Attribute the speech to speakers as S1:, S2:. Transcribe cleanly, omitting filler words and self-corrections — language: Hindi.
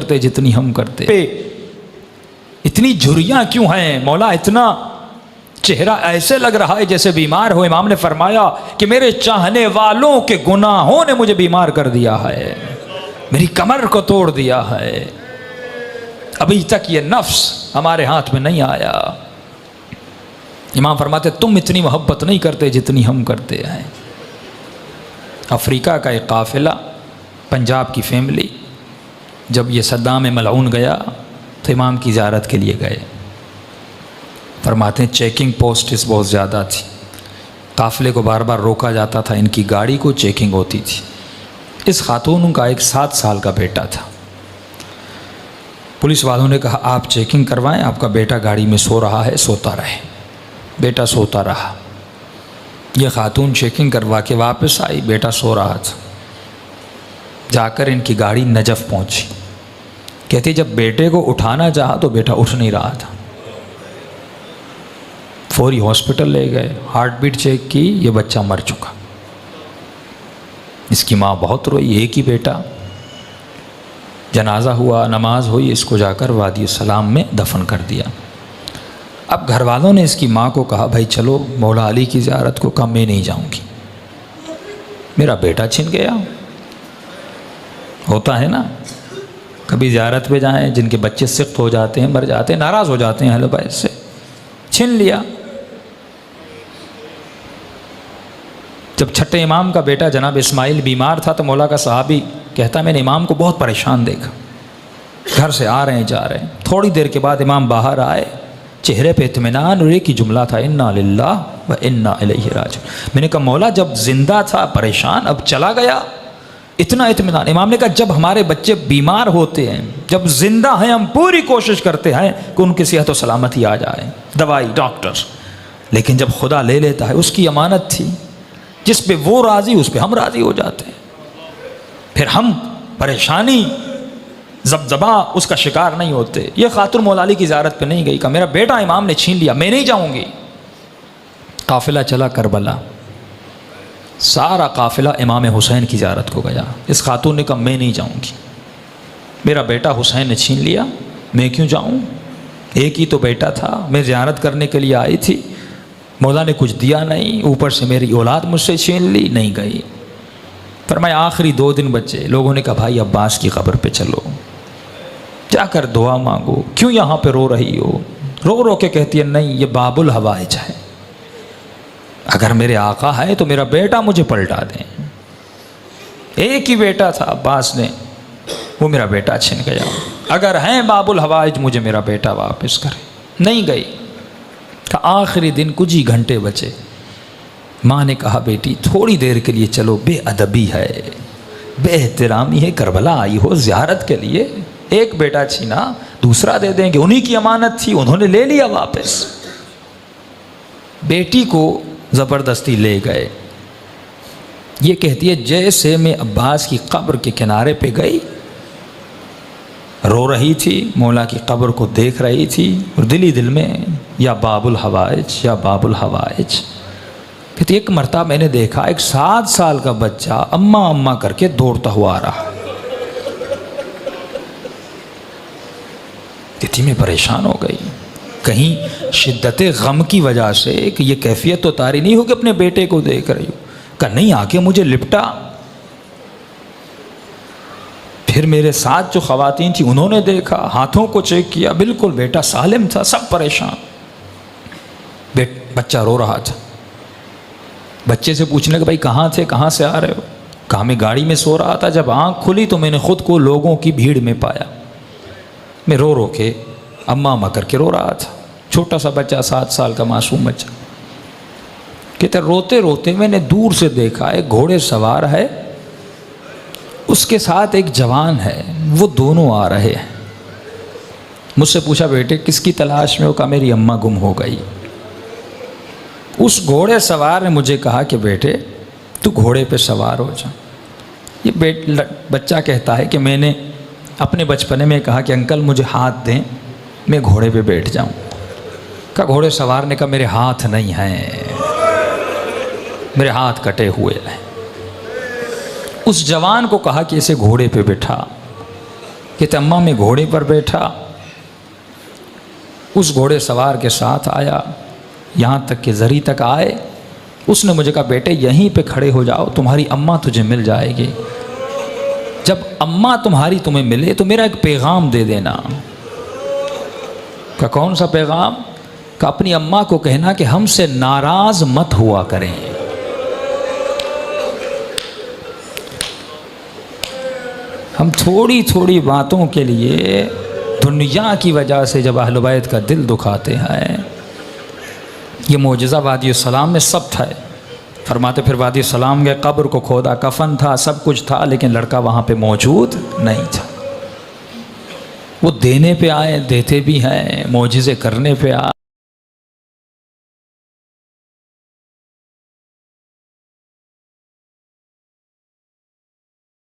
S1: करते जितनी हम करते। इतनी झुर्रियाँ क्यों हैं मौला, इतना चेहरा ऐसे लग रहा है जैसे बीमार हो। इमाम ने फरमाया कि मेरे चाहने वालों के गुनाहों ने मुझे बीमार कर दिया है, मेरी कमर को तोड़ दिया है। अभी तक ये नफ्स हमारे हाथ में नहीं आया। इमाम फरमाते तुम इतनी मोहब्बत नहीं करते जितनी हम करते हैं। अफ्रीका का एक काफ़िला, पंजाब की फैमिली, जब ये सद्दाम मलऊन गया तो इमाम की ज़ियारत के लिए गए। फरमाते हैं चेकिंग पोस्ट्स बहुत ज़्यादा थी, काफ़िले को बार बार रोका जाता था, इनकी गाड़ी को चेकिंग होती थी। इस खातून का एक 7 साल का बेटा था। पुलिस वालों ने कहा आप चेकिंग करवाएं, आपका बेटा गाड़ी में सो रहा है, सोता रहे। बेटा सोता रहा। ये खातून चेकिंग करवा के वापस आई, बेटा सो रहा था। जाकर इनकी गाड़ी नजफ़ पहुंची। कहती जब बेटे को उठाना चाहा तो बेटा उठ नहीं रहा था। फौरी हॉस्पिटल ले गए, हार्ट बीट चेक की, ये बच्चा मर चुका। इसकी माँ बहुत रोई, एक ही बेटा। जनाजा हुआ, नमाज हुई, इसको जाकर वादी सलाम में दफन कर दिया। अब घर वालों ने इसकी माँ को कहा भाई चलो मौला अली की ज़ियारत को। कहा मैं नहीं जाऊँगी, मेरा बेटा छिन गया। होता है ना, कभी ज़ियारत पे जाएं, जिनके बच्चे सिख्त हो जाते हैं, मर जाते हैं, नाराज़ हो जाते हैं, हेलो भाई से छिन लिया। जब छठे इमाम का बेटा जनाब इस्माइल बीमार था तो मौला का सहाबी कहता मैंने इमाम को बहुत परेशान देखा, घर से आ रहे हैं जा रहे हैं। थोड़ी देर के बाद इमाम बाहर आए, चेहरे पे इत्मीनान और एक ही जुमला था इन्ना लिल्लाह व इन्ना इलैहि राजिऊन। मैंने कहा मौला जब जिंदा था परेशान, अब चला गया इतना इत्मीनान। इमाम ने कहा जब हमारे बच्चे बीमार होते हैं, जब जिंदा हैं, हम पूरी कोशिश करते हैं कि उनकी सेहत और सलामती आ जाए, दवाई डॉक्टर, लेकिन जब खुदा ले लेता है, उसकी अमानत थी, जिस पे वो राज़ी उस पे हम राज़ी हो जाते हैं। फिर हम परेशानी ज़बज़बा उसका शिकार नहीं होते। ये खातून मौला अली की ज़ियारत पे नहीं गई, कहा मेरा बेटा इमाम ने छीन लिया, मैं नहीं जाऊँगी। काफ़िला चला करबला, सारा काफ़िला इमाम हुसैन की ज़ियारत को गया। इस खातून ने कहा मैं नहीं जाऊँगी, मेरा बेटा हुसैन ने छीन लिया, मैं क्यों जाऊँ, एक ही तो बेटा था, मैं ज़ियारत करने के लिए आई थी, मौला ने कुछ दिया नहीं, ऊपर से मेरी औलाद मुझसे छीन ली, नहीं गई। फरमाया आखिरी 2 दिन बचे। लोगों ने कहा भाई अब्बास की कब्र पे चलो, जाकर दुआ मांगो, क्यों यहाँ पे रो रही हो। रो रो के कहती है नहीं ये बाबुल हवाइज है, अगर मेरे आका है तो मेरा बेटा मुझे पलटा दें। एक ही बेटा था अब्बास ने, वो मेरा बेटा छिन गया, अगर हैं बाबुल हवाइज मुझे मेरा बेटा वापस करे। नहीं गई। आखिरी दिन कुछ ही घंटे बचे। माँ ने कहा बेटी थोड़ी देर के लिए चलो, बेअदबी है, बेएहतरामी है, करबला आई हो ज़ियारत के लिए, एक बेटा छीना दूसरा दे देंगे, उन्हीं की अमानत थी, उन्होंने ले लिया वापस। बेटी को ज़बरदस्ती ले गए। ये कहती है जैसे मैं अब्बास की कब्र के किनारे पे गई, रो रही थी, मौला की कब्र को देख रही थी और दिल ही दिल में या बाबुल हवाइज या बाबुल हवाइज। कहती एक मरतबा मैंने देखा एक 7 साल का बच्चा अम्मा अम्मा करके दौड़ता हुआ आ रहा। कहती मैं परेशान हो गई, कहीं शिद्दत गम की वजह से कि ये कैफियत तो तारी नहीं हो कि अपने बेटे को देख रही हो। कहा नहीं, आके मुझे लिपटा। फिर मेरे साथ जो ख़वातीन थी उन्होंने देखा, हाथों को चेक किया, बिल्कुल बेटा सालिम था, सब परेशान। बच्चा रो रहा था। बच्चे से पूछने के भाई कहाँ थे, कहाँ से आ रहे हो। कहा मैं गाड़ी में सो रहा था, जब आँख खुली तो मैंने ख़ुद को लोगों की भीड़ में पाया। मैं रो रो के अम्मा अम्मा करके रो रहा था। छोटा सा बच्चा, 7 साल का मासूम बच्चा। कहते रोते रोते मैंने दूर से देखा एक घोड़े सवार है, उसके साथ एक जवान है, वो दोनों आ रहे हैं। मुझसे पूछा बेटे किसकी तलाश में हो। कहा मेरी अम्मा गुम हो गई। उस घोड़े सवार ने मुझे कहा कि बेटे तू घोड़े पे सवार हो जा। ये बच्चा कहता है कि मैंने अपने बचपने में कहा कि अंकल मुझे हाथ दें, मैं घोड़े पे बैठ जाऊं। का घोड़े सवार ने कहा मेरे हाथ नहीं हैं, मेरे हाथ कटे हुए हैं। उस जवान को कहा कि इसे घोड़े पे बिठा। कि अम्मा मैं घोड़े पर बैठा, उस घोड़े सवार के साथ आया, यहाँ तक कि ज़री तक आए। उसने मुझे कहा बेटे यहीं पे खड़े हो जाओ, तुम्हारी अम्मा तुझे मिल जाएगी। जब अम्मा तुम्हारी तुम्हें मिले तो मेरा एक पैगाम दे देना। का कौन सा पैगाम? का अपनी अम्मा को कहना कि हमसे नाराज़ मत हुआ करें। हम थोड़ी थोड़ी बातों के लिए दुनिया की वजह से जब अहले बैत का दिल दुखाते हैं। ये मौजज़ा वादी सलाम में सब था। फरमाते फिर वादी सलाम गए, कब्र को खोदा, कफन था, सब कुछ था, लेकिन लड़का वहाँ पे मौजूद नहीं था। वो देने पे आए, देते भी हैं, मौजज़े करने पे आए।